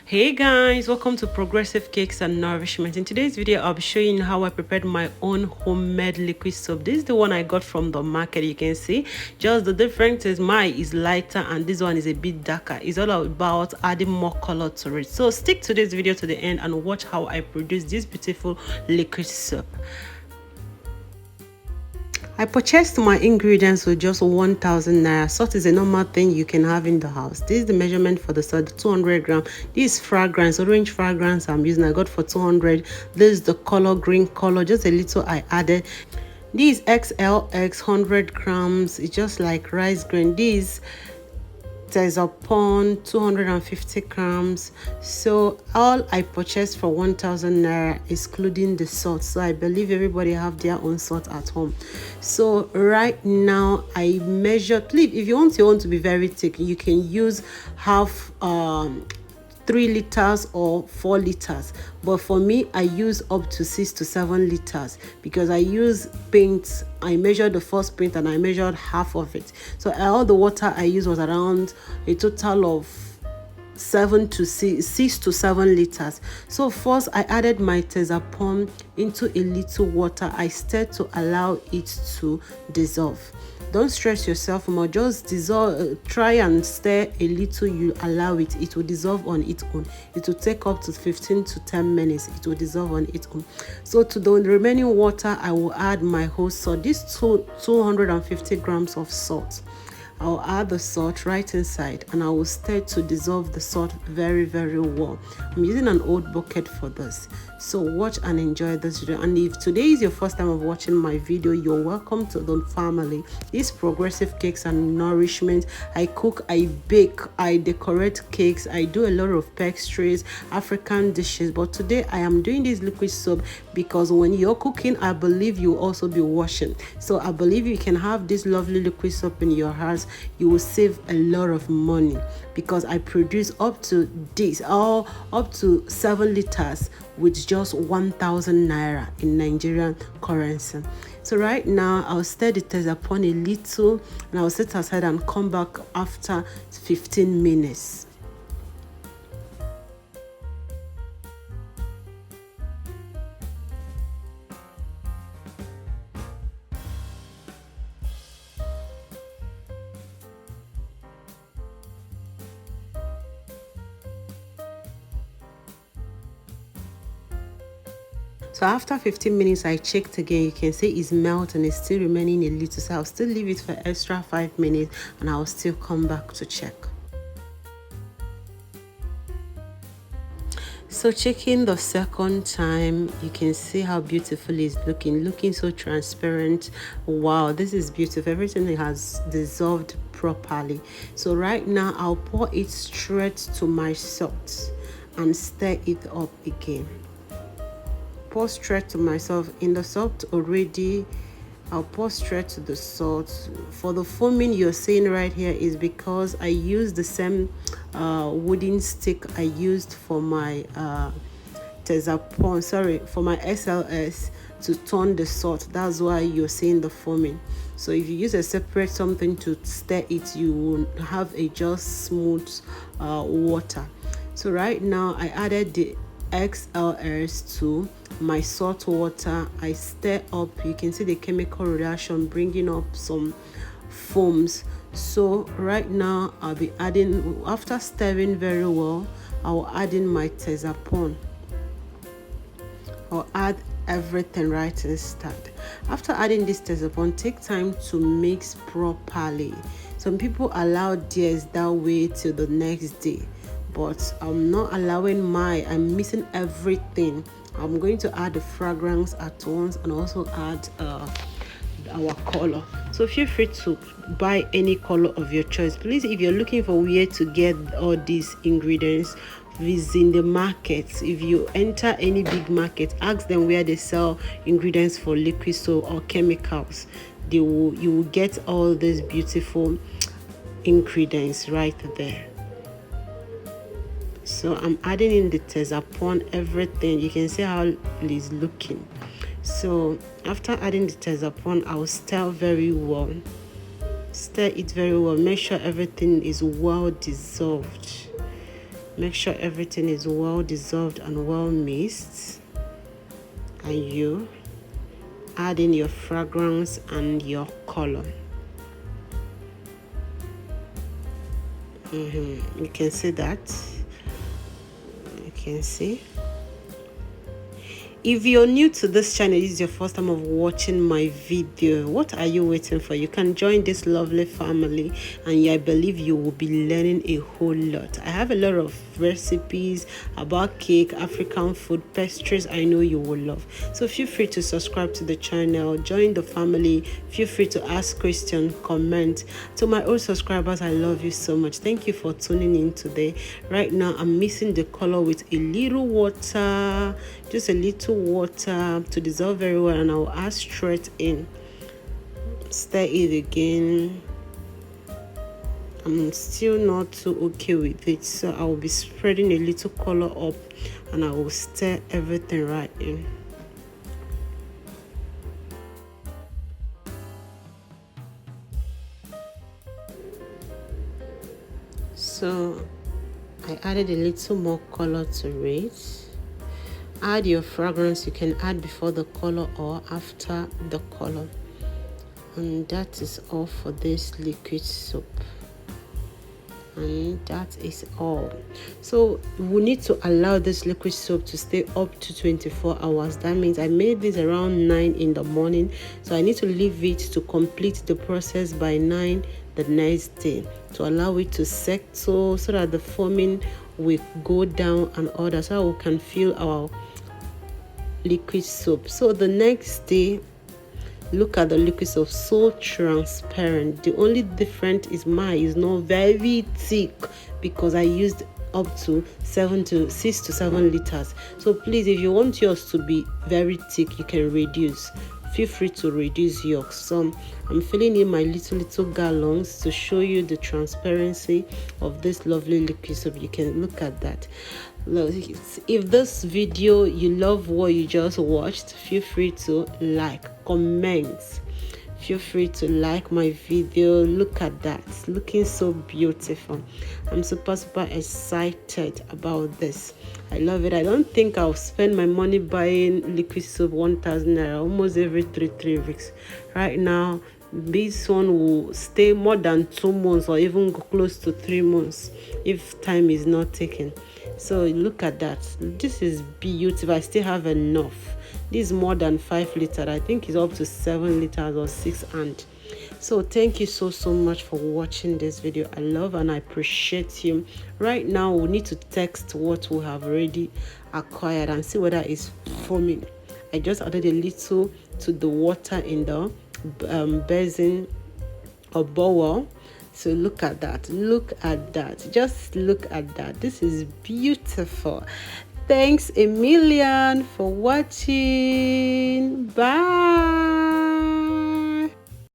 Hey guys, welcome to Progressive Cakes and Nourishment. In today's video, I'll be showing you how I prepared my own homemade liquid soap. This is the one I got from the market. You can see just the difference is mine is lighter and this one is a bit darker. It's all about adding more color to it. So stick to this video to the end and watch how I produce this beautiful liquid soap. I purchased my ingredients with just 1,000 naira. Salt is a normal thing you can have in the house. This is the measurement for the salt, 200 gram. This is fragrance, orange fragrance I'm using. I got for 200. This is the color, green color, just a little I added. This XLX 100 grams. It's just like rice grain. This there's upon 250 grams. So all I purchased for 1,000 naira, excluding the salt. So I believe everybody have their own salt at home. So right now I measured. Please, if you want your own to be very thick, you can use half 3 liters or 4 liters, but for me I use up to 6 to 7 liters because I use paint. I measured the first paint and I measured half of it, so all the water I used was around a total of 6 to 7 liters. So first I added my tezapon into a little water. I stirred to allow it to dissolve. Don't stress yourself more, just dissolve, try and stir a little. You allow it, it will dissolve on its own. It will take up to 15 to 10 minutes. It will dissolve on its own. So to the remaining water I will add my whole salt. This 250 grams of salt. I'll add the salt right inside and I will stir to dissolve the salt very well. I'm using an old bucket for this. So watch and enjoy this video. And if today is your first time of watching my video, you're welcome to the family. This Progressive Cakes and Nourishment. I cook, I bake, I decorate cakes, I do a lot of pastries, African dishes. But today I am doing this liquid soap because when you're cooking, I believe you'll also be washing. So I believe you can have this lovely liquid soap in your house. You will save a lot of money because I produce up to this or up to 7 liters with just 1,000 naira in Nigerian currency. So right now I'll stir the tezapon a little and I'll set aside and come back after 15 minutes. So after 15 minutes, I checked again. You can see it's melting. It's still remaining a little. So I'll still leave it for extra 5 minutes and I'll still come back to check. So checking the second time, you can see how beautiful it's looking so transparent. Wow, this is beautiful. Everything has dissolved properly. So right now I'll pour it straight to my salt and stir it up again. Pour straight to myself in the salt already. I'll pour straight to the salt. For the foaming you're seeing right here is because I used the same wooden stick I used for my tezapon, for my SLS to turn the salt. That's why you're seeing the foaming. So if you use a separate something to stir it, you will have a just smooth water. So right now I added the XLS to my salt water. I stir up. You can see the chemical reaction bringing up some foams. So right now I'll be adding, after stirring very well, I'll add in my tezapon. I'll add everything right inside. After adding this tezapon, take time to mix properly. Some people allow theirs that way till the next day, but I'm not allowing mine. I'm mixing everything. I'm going to add the fragrance at once and also add our color. So feel free to buy any color of your choice. Please, if you're looking for where to get all these ingredients, visit the markets. If you enter any big market, ask them where they sell ingredients for liquid soap or chemicals. You will get all these beautiful ingredients right there. So I'm adding in the tezapon, everything. You can see how it is looking. So after adding the tezapon, I'll stir very well. Stir it very well. Make sure everything is well dissolved. Make sure everything is well dissolved and well mixed. And you add in your fragrance and your color. You can see that. You can see. If you're new to this channel, this is your first time of watching my video, what are you waiting for? You can join this lovely family, and I believe you will be learning a whole lot. I have a lot of recipes about cake, African food, pastries I know you will love. So feel free to subscribe to the channel, join the family, feel free to ask questions, comment. To my old subscribers, I love you so much. Thank you for tuning in today. Right now I'm mixing the color with a little water, just a little water to dissolve very well, and I'll add straight in. Stir it again. I'm still not too okay with it, so I will be spreading a little color up, and I will stir everything right in. So I added a little more color to it. Add your fragrance. You can add before the color or after the color. And that is all for this liquid soap. And that is all. So we need to allow this liquid soap to stay up to 24 hours. That means I made this around 9 in the morning, so I need to leave it to complete the process by 9 the next day, to allow it to settle so that the foaming will go down and all that, so we can feel our liquid soap. So the next day, look at the liquid soap, so transparent. The only difference is mine is not very thick, because I used up to 6 to 7 liters. So please, if you want yours to be very thick, you can reduce. Feel free to reduce yours. So I'm filling in my little gallons to show you the transparency of this lovely liquid soap. You can look at that. Look, if this video you love what you just watched, feel free to like, comment. Feel free to like my video. Look at that, it's looking so beautiful. I'm super excited about this. I love it. I don't think I'll spend my money buying liquid soap 1,000 naira almost every three weeks. Right now this one will stay more than 2 months, or even close to 3 months if time is not taken. So look at that. This is beautiful. I still have enough. This is more than 5 liters. I think it's up to 7 liters or 6. And so thank you so much for watching this video. I love and I appreciate you. Right now we need to text what we have already acquired and see whether it's foaming. I just added a little to the water in the basin or bowl. So look at that, look at that, just look at that. This is beautiful. Thanks a million for watching. Bye.